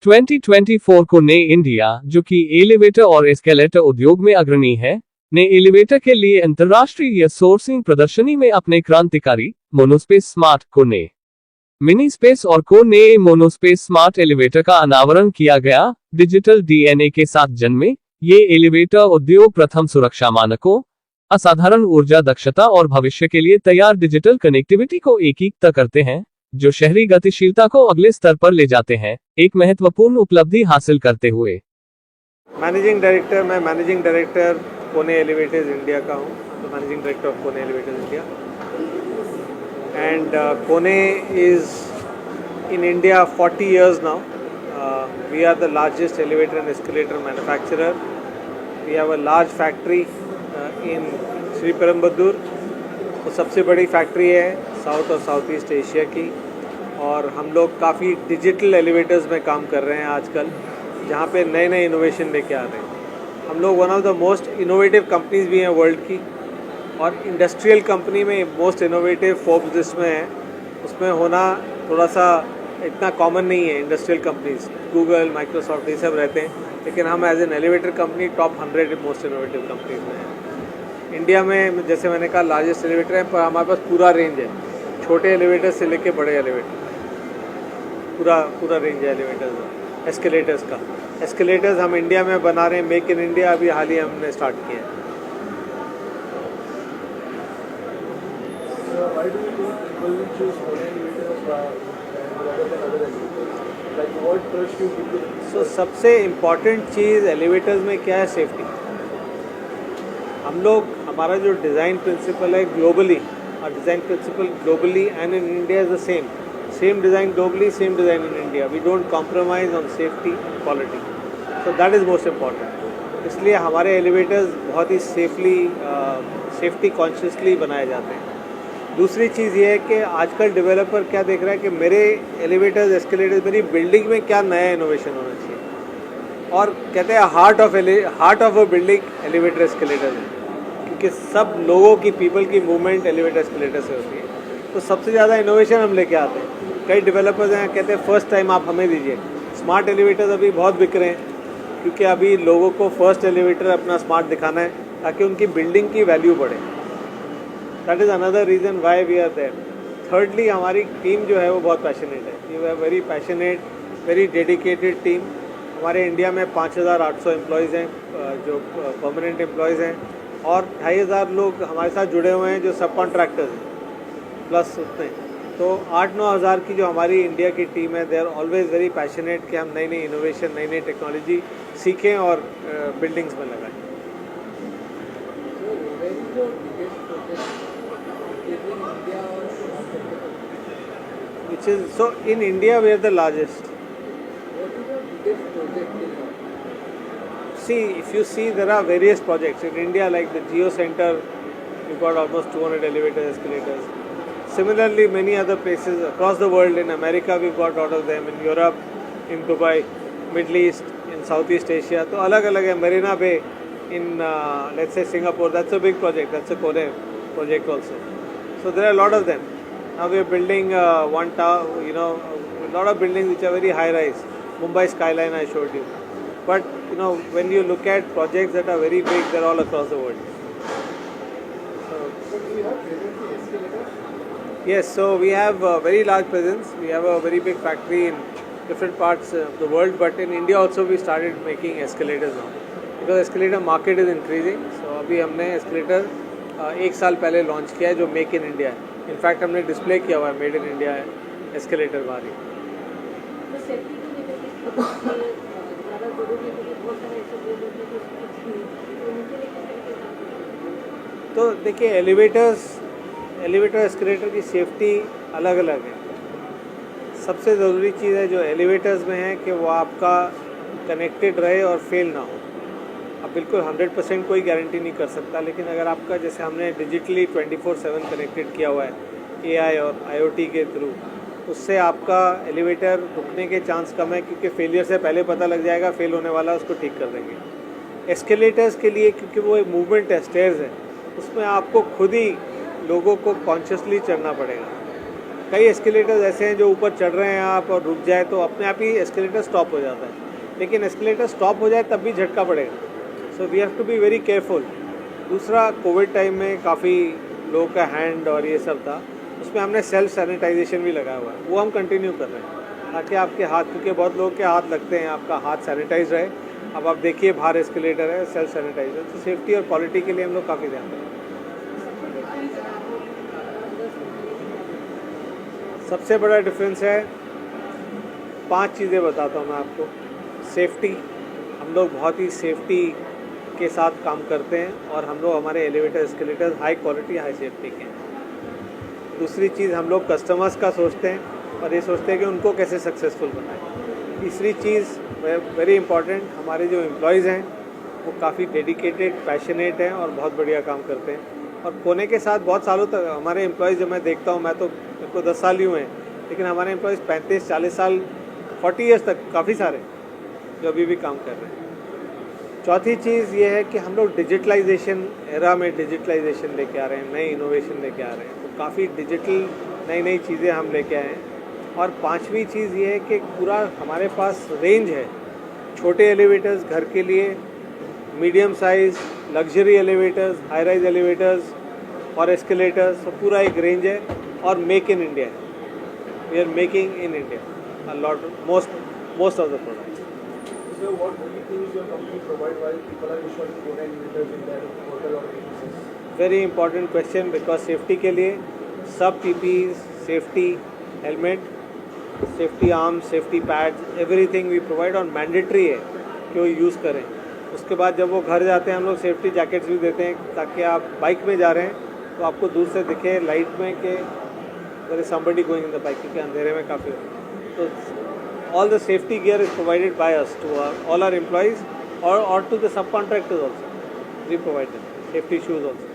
2024 को नए इंडिया, जो कि एलिवेटर और एस्केलेटर उद्योग में अग्रणी है, ने एलिवेटर के लिए अंतर्राष्ट्रीय सोर्सिंग प्रदर्शनी में अपने क्रांतिकारी मोनोस्पेस स्मार्ट को ने मिनी स्पेस और को ने मोनोस्पेस स्मार्ट एलिवेटर का अनावरण किया गया। डिजिटल डीएनए के साथ जन्मे ये एलिवेटर उद्योग प्रथम सुरक्षा मानकों, असाधारण ऊर्जा दक्षता और भविष्य के लिए तैयार डिजिटल कनेक्टिविटी को एकीकृत करते हैं, जो शहरी गतिशीलता को अगले स्तर पर ले जाते हैं, एक महत्वपूर्ण उपलब्धि हासिल करते हुए। मैं मैनेजिंग डायरेक्टर कोने एलिवेटर्स इंडिया का हूँ, तो मैनेजिंग डायरेक्टर ऑफ कोने एलिवेटर्स इंडिया। एंड कोने is in India 40 years now. We are the largest elevator and escalator manufacturer. We have a large factory in Sri Perambuddur. तो सबसे बड़ी factory है साउथ और साउथ ईस्ट एशिया की, और हम लोग काफ़ी डिजिटल एलिवेटर्स में काम कर रहे हैं आजकल, जहाँ पे नए नए इनोवेशन लेके आ रहे हैं। हम लोग one of the most innovative companies भी हैं वर्ल्ड की, और इंडस्ट्रियल कंपनी में मोस्ट इनोवेटिव फोर्ब्स जिसमें है, उसमें होना थोड़ा सा इतना कॉमन नहीं है। इंडस्ट्रियल कंपनीज गूगल, माइक्रोसॉफ्ट ये सब रहते हैं, लेकिन हम as an elevator company top 100 most innovative companies में हैं। इंडिया में जैसे मैंने कहा लार्जेस्ट एलिवेटर है, पर हमारे पास पूरा रेंज है, छोटे एलिवेटर से लेके बड़े एलिवेटर, पूरा रेंज है एलिवेटर्स। एस्केलेटर्स का एस्केलेटर्स हम इंडिया में बना रहे हैं, मेक इन इंडिया अभी हाल ही हमने स्टार्ट किया है। सो सबसे इम्पॉर्टेंट चीज़ एलिवेटर्स में क्या है? सेफ्टी। हम लोग, हमारा जो डिज़ाइन प्रिंसिपल है ग्लोबली, और design principle globally and in India is the same design globally, same design in India. We don't compromise on safety and quality, so that is most important. इसलिए हमारे elevators बहुत ही safety consciously बनाए जाते हैं। दूसरी चीज़ ये है कि आजकल डेवलपर क्या देख रहा है कि मेरे एलिवेटर्स, एस्केलेटर्स, मेरी बिल्डिंग में क्या नया इनोवेशन होना चाहिए, और कहते हैं heart of a building elevator escalators है, क्योंकि सब लोगों की, पीपल की मूवमेंट एलिवेटर एस्केलेटर से होती है। तो सबसे ज़्यादा इनोवेशन हम लेके आते हैं। कई डेवलपर्स हैं कहते हैं फर्स्ट टाइम आप हमें दीजिए। स्मार्ट एलिवेटर्स अभी बहुत बिक रहे हैं, क्योंकि अभी लोगों को फर्स्ट एलिवेटर अपना स्मार्ट दिखाना है ताकि उनकी बिल्डिंग की वैल्यू बढ़े। That is another reason why we are there. Thirdly, हमारी टीम जो है वो बहुत पैशनेट है। You have very passionate, very dedicated team. हमारे इंडिया में 5,800 एम्प्लॉयज़ हैं जो परमानेंट एम्प्लॉयज़ हैं, और 2,500 लोग हमारे साथ जुड़े हुए हैं जो सब कॉन्ट्रैक्टर्स हैं, प्लस उतने। तो 8-9 हज़ार की जो हमारी इंडिया की टीम है, they are always very passionate कि हम नई नई इनोवेशन, नई नई टेक्नोलॉजी सीखें और बिल्डिंग्स में लगाएं। Which is, so in India we are the largest. See, if you see, there are various projects in India, like the Geo Center, we've got almost 200 elevators, escalators. Similarly, many other places across the world, in America we've got a lot of them, in Europe, in Dubai, Middle East, in Southeast Asia. तो अलग अलग है। Marina Bay in let's say Singapore, that's a big project, that's a Kone project also. So there are a lot of them. Now we are building one tower, a lot of buildings which are very high rise. Mumbai skyline I showed you. But when you look at projects that are very big, they're all across the world. Yes, so we have a very large presence. We have a very big factory in different parts of the world, but in India also we started making escalators now, because escalator market is increasing. So अभी हमने escalator 1 साल पहले launch किया है जो make in India है। In fact हमने display किया हुआ है मेड इन इंडिया एस्केलेटर बारी। तो देखिए, एलिवेटर एस्केलेटर की सेफ्टी अलग अलग है। सबसे ज़रूरी चीज़ है जो एलिवेटर्स में है कि वो आपका कनेक्टेड रहे और फेल ना हो। अब बिल्कुल 100% कोई गारंटी नहीं कर सकता, लेकिन अगर आपका, जैसे हमने डिजिटली 24/7 कनेक्टेड किया हुआ है AI और IoT के थ्रू, उससे आपका एलिवेटर रुकने के चांस कम है, क्योंकि फेलियर से पहले पता लग जाएगा, फेल होने वाला उसको ठीक कर देंगे। एस्केलेटर्स के लिए, क्योंकि वो एक मूवमेंट है, स्टेयर्स है, उसमें आपको खुद ही लोगों को कॉन्शियसली चढ़ना पड़ेगा। कई एस्केलेटर्स ऐसे हैं जो ऊपर चढ़ रहे हैं आप और रुक जाए तो अपने आप ही एस्केलेटर स्टॉप हो जाता है, लेकिन एस्केलेटर स्टॉप हो जाए तब भी झटका पड़ेगा। So we have to be very careful. दूसरा, कोविड टाइम में काफ़ी लोगों का हैंड और ये सब था, उसमें हमने सेल्फ सैनिटाइजेशन भी लगाया हुआ है, वो हम कंटिन्यू कर रहे हैं ताकि आपके हाथ, क्योंकि बहुत लोगों के हाथ लगते हैं, आपका हाथ सैनिटाइज रहे। अब आप देखिए बाहर एस्केलेटर है, सेल्फ सैनिटाइजर, तो सेफ्टी और क्वालिटी के लिए हम लोग काफ़ी ध्यान दें। सबसे बड़ा डिफरेंस है, 5 चीज़ें बताता हूँ मैं आपको। सेफ्टी, हम लोग बहुत ही सेफ्टी के साथ काम करते हैं और हम लोग हमारे elevator escalator high quality high safety के हैं। दूसरी चीज़, हम लोग कस्टमर्स का सोचते हैं और ये सोचते हैं कि उनको कैसे सक्सेसफुल बनाएं। तीसरी चीज़ वेरी इंपॉर्टेंट, हमारे जो एम्प्लॉयज़ हैं वो काफ़ी डेडिकेटेड, पैशनेट हैं और बहुत बढ़िया काम करते हैं। और कोने के साथ बहुत सालों तक हमारे एम्प्लॉयज़, जब मैं देखता हूँ, मेरे को 10 साल ही हुए हैं, लेकिन हमारे एम्प्लॉयज़ 35-40 साल, 40 ईयर्स तक काफ़ी सारे जो अभी भी काम कर रहे हैं। चौथी चीज़ ये है कि हम लोग डिजिटलाइजेशन एरा में डिजिटलाइजेशन लेके आ रहे हैं, नए इनोवेशन लेके आ रहे हैं, तो काफ़ी डिजिटल नई चीज़ें हम लेके आए हैं। और पांचवी चीज़ ये है कि पूरा हमारे पास रेंज है, छोटे एलिवेटर्स घर के लिए, medium size, luxury elevators, high rise elevators और एस्केलेटर्स, तो पूरा एक रेंज है। और मेक इन इंडिया है, we are making in India most of the products. So what only things your company provide while people are installing Kona inverters in their hotel or offices? Very important question, because safety के लिए सब PPEs, safety helmet, safety arms, safety pads, everything we provide और mandatory है कि वो use करें। उसके बाद जब वो घर जाते हैं हम लोग सेफ्टी जैकेट्स भी देते हैं ताकि आप बाइक में जा रहे हैं तो आपको दूर से दिखे लाइट में कि there is somebody going in the bike, क्योंकि अंधेरे में काफ़ी तो all the safety gear is provided by us to all our employees or to the subcontractors also. We provide them safety shoes also.